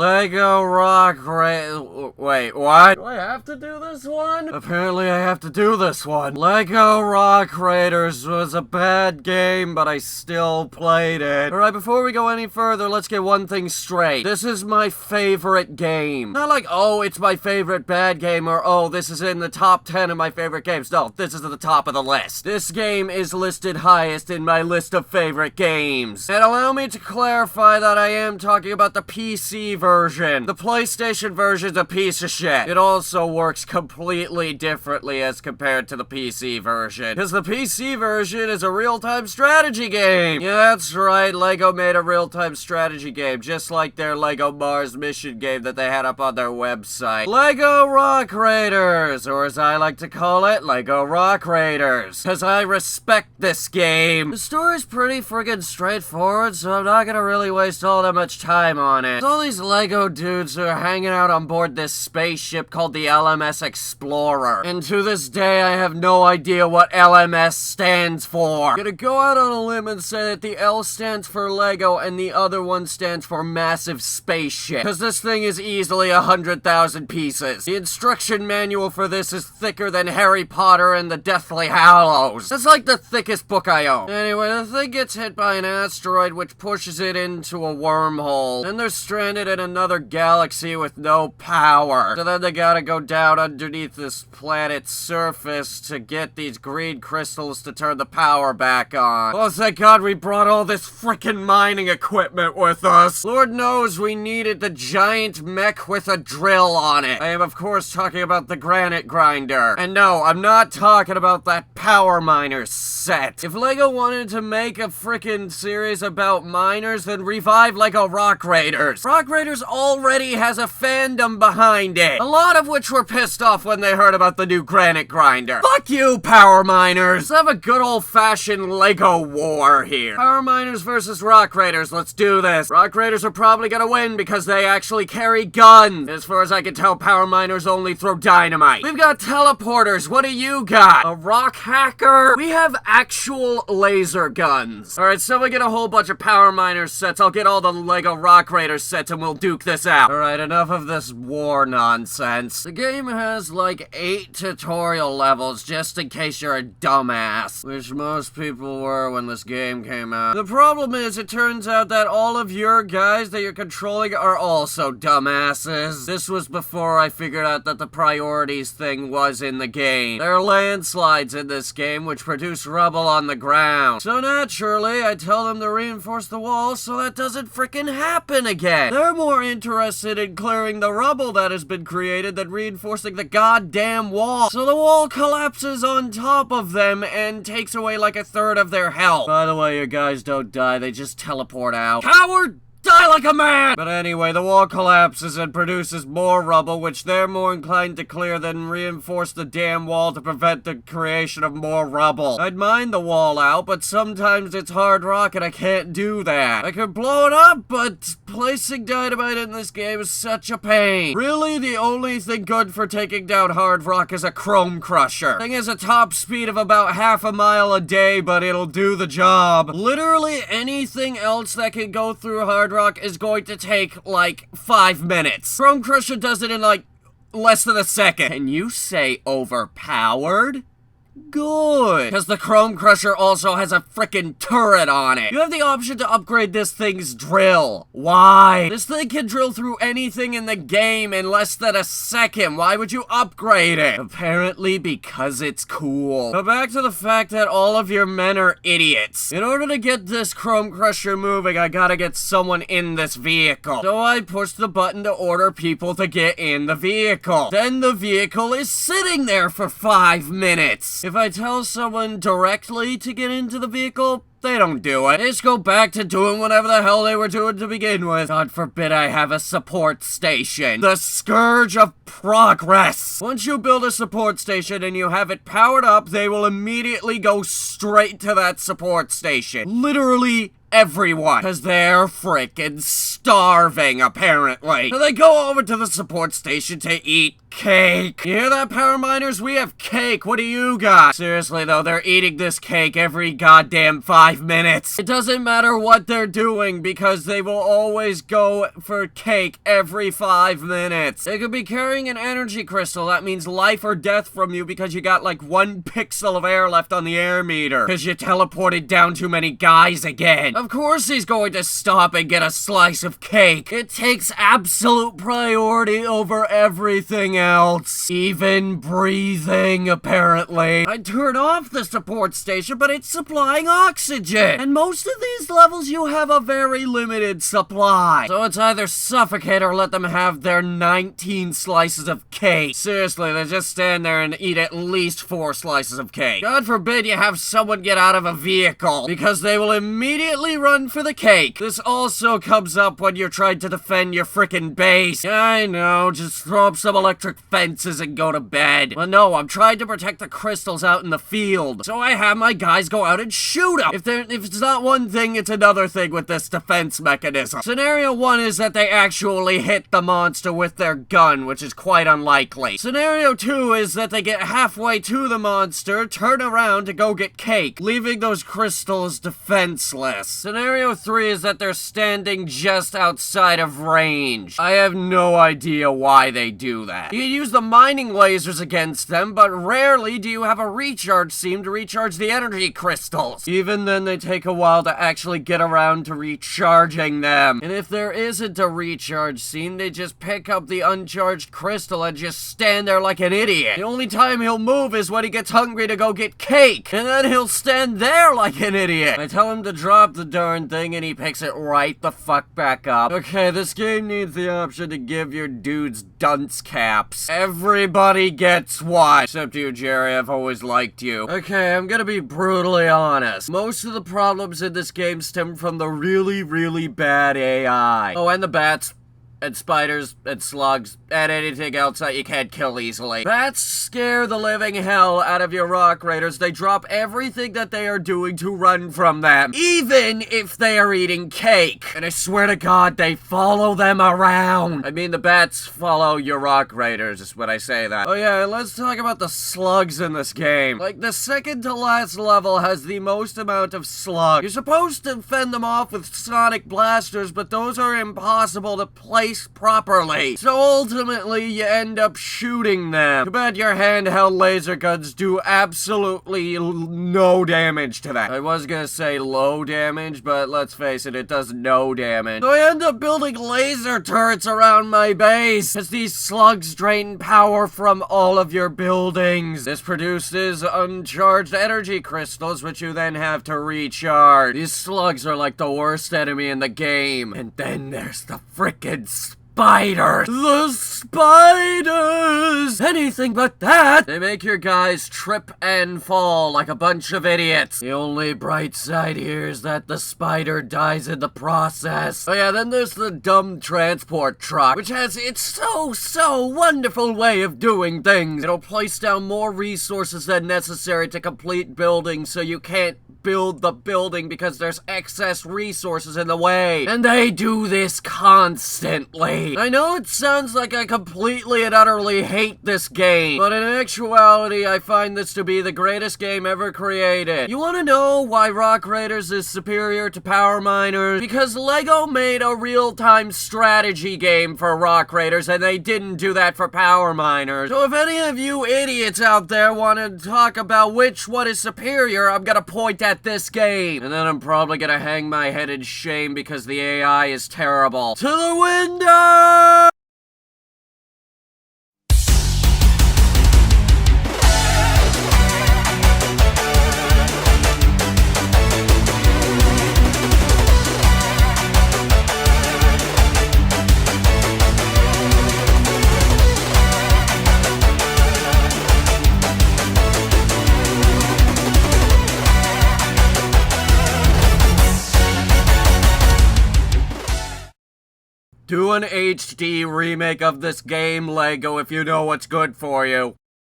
Lego wait, what? Do I have to do this one? Apparently I have to do this one. Lego Rock Raiders was a bad game, but I still played it. Alright, before we go any further, let's get one thing straight. This is my favorite game. Not like, oh, it's my favorite bad game, or oh, this is in the top 10 of my favorite games. No, this is at the top of the list. This game is listed highest in my list of favorite games. And allow me to clarify that I am talking about the PC version. The PlayStation version's a piece of shit. It also works completely differently as compared to the PC version. Because the PC version is a real-time strategy game. Yeah, that's right, Lego made a real-time strategy game, just like their Lego Mars mission game that they had up on their website. Lego Rock Raiders, or as I like to call it, Lego Rock Raiders. Because I respect this game. The story's pretty friggin' straightforward, so I'm not gonna really waste all that much time on it. It's all these Lego dudes who are hanging out on board this spaceship called the LMS Explorer. And to this day, I have no idea what LMS stands for. I'm gonna go out on a limb and say that the L stands for Lego and the other one stands for Massive Spaceship. Because this thing is easily 100,000 pieces. The instruction manual for this is thicker than Harry Potter and the Deathly Hallows. It's like the thickest book I own. Anyway, the thing gets hit by an asteroid which pushes it into a wormhole. Then they're stranded in another galaxy with no power. So then they gotta go down underneath this planet's surface to get these green crystals to turn the power back on. Oh, thank God we brought all this frickin' mining equipment with us. Lord knows we needed the giant mech with a drill on it. I am, of course, talking about the granite grinder. And no, I'm not talking about that power miner set. If Lego wanted to make a frickin' series about miners, then revive Lego Rock Raiders. Rock Raiders already has a fandom behind it. A lot of which were pissed off when they heard about the new granite grinder. Fuck you, power miners. Let's have a good old-fashioned Lego war here. Power miners versus Rock Raiders. Let's do this. Rock Raiders are probably gonna win because they actually carry guns. As far as I can tell, power miners only throw dynamite. We've got teleporters. What do you got? A rock hacker? We have actual laser guns. Alright, so we get a whole bunch of power miners sets. I'll get all the Lego Rock Raiders sets and we'll duke this out. Alright, enough of this war nonsense. The game has like 8 tutorial levels just in case you're a dumbass. Which most people were when this game came out. The problem is, it turns out that all of your guys that you're controlling are also dumbasses. This was before I figured out that the priorities thing was in the game. There are landslides in this game which produce rubble on the ground. So naturally, I tell them to reinforce the wall so that doesn't frickin' happen again. They're more interested in clearing the rubble that has been created than reinforcing the goddamn wall. So the wall collapses on top of them and takes away like a third of their health. By the way, your guys don't die, they just teleport out. Coward! Die like a man! But anyway, the wall collapses and produces more rubble, which they're more inclined to clear than reinforce the damn wall to prevent the creation of more rubble. I'd mine the wall out, but sometimes it's hard rock and I can't do that. I could blow it up, but placing dynamite in this game is such a pain. Really, the only thing good for taking down hard rock is a chrome crusher. Thing has a top speed of about half a mile a day, but it'll do the job. Literally anything else that can go through hard rock is going to take like 5 minutes. Chrome Crusher does it in like less than a second. Can you say overpowered? Good. Because the Chrome Crusher also has a frickin' turret on it. You have the option to upgrade this thing's drill. Why? This thing can drill through anything in the game in less than a second. Why would you upgrade it? Apparently because it's cool. But back to the fact that all of your men are idiots. In order to get this Chrome Crusher moving, I gotta get someone in this vehicle. So I push the button to order people to get in the vehicle. Then the vehicle is sitting there for 5 minutes. If I tell someone directly to get into the vehicle, they don't do it. They just go back to doing whatever the hell they were doing to begin with. God forbid I have a support station. The scourge of progress. Once you build a support station and you have it powered up, they will immediately go straight to that support station. Literally everyone. Because they're frickin' starving, apparently. So they go over to the support station to eat cake. You hear that, power miners? We have cake. What do you got? Seriously, though, they're eating this cake every goddamn 5 5 minutes. It doesn't matter what they're doing because they will always go for cake every 5 minutes. They could be carrying an energy crystal. That means life or death from you because you got like 1 pixel of air left on the air meter because you teleported down too many guys again. Of course he's going to stop and get a slice of cake. It takes absolute priority over everything else. Even breathing, apparently. I turn off the support station, but it's supplying oxygen. And most of these levels you have a very limited supply. So it's either suffocate or let them have their 19 slices of cake. Seriously, they just stand there and eat at least 4 slices of cake. God forbid you have someone get out of a vehicle, because they will immediately run for the cake. This also comes up when you're trying to defend your frickin' base. I know, just throw up some electric fences and go to bed. Well, no, I'm trying to protect the crystals out in the field. So I have my guys go out and shoot them. If it's not one thing, it's another thing with this defense mechanism. Scenario 1 is that they actually hit the monster with their gun, which is quite unlikely. Scenario 2 is that they get halfway to the monster, turn around to go get cake, leaving those crystals defenseless. Scenario 3 is that they're standing just outside of range. I have no idea why they do that. You can use the mining lasers against them, but rarely do you have a recharge seam to recharge the energy crystals. Even then, they take a while to actually get around to recharging them. And if there isn't a recharge seam, they just pick up the uncharged crystal and just stand there like an idiot. The only time he'll move is when he gets hungry to go get cake, and then he'll stand there like an idiot. I tell him to drop the darn thing and he picks it right the fuck back up. Okay, this game needs the option to give your dudes dunce caps. Everybody gets one. Except you, Jerry. I've always liked you. Okay, I'm gonna be brutally honest. Most of the problems in this game stem from the really, really bad AI. Oh, and the bats. And spiders, and slugs, and anything else that you can't kill easily. Bats scare the living hell out of your rock raiders. They drop everything that they are doing to run from them, even if they are eating cake. And I swear to God, they follow them around. I mean, the bats follow your rock raiders, is when I say that. Oh yeah, let's talk about the slugs in this game. Like, the second to last level has the most amount of slugs. You're supposed to fend them off with sonic blasters, but those are impossible to place properly. So ultimately, you end up shooting them. Too bad your handheld laser guns do absolutely no damage to that. I was gonna say low damage, but let's face it, it does no damage. So I end up building laser turrets around my base, as these slugs drain power from all of your buildings. This produces uncharged energy crystals, which you then have to recharge. These slugs are like the worst enemy in the game. And then there's the frickin' spiders! The spiders! Anything but that! They make your guys trip and fall like a bunch of idiots. The only bright side here is that the spider dies in the process. Oh yeah, then there's the dumb transport truck, which has its so wonderful way of doing things. It'll place down more resources than necessary to complete buildings, so you can't build the building because there's excess resources in the way. And they do this constantly. I know it sounds like I completely and utterly hate this game, but in actuality, I find this to be the greatest game ever created. You wanna know why Rock Raiders is superior to Power Miners? Because LEGO made a real-time strategy game for Rock Raiders, and they didn't do that for Power Miners. So if any of you idiots out there want to talk about which one is superior, I'm gonna point at this game. And then I'm probably gonna hang my head in shame because the AI is terrible. To the window! Do an HD remake of this game, LEGO, if you know what's good for you.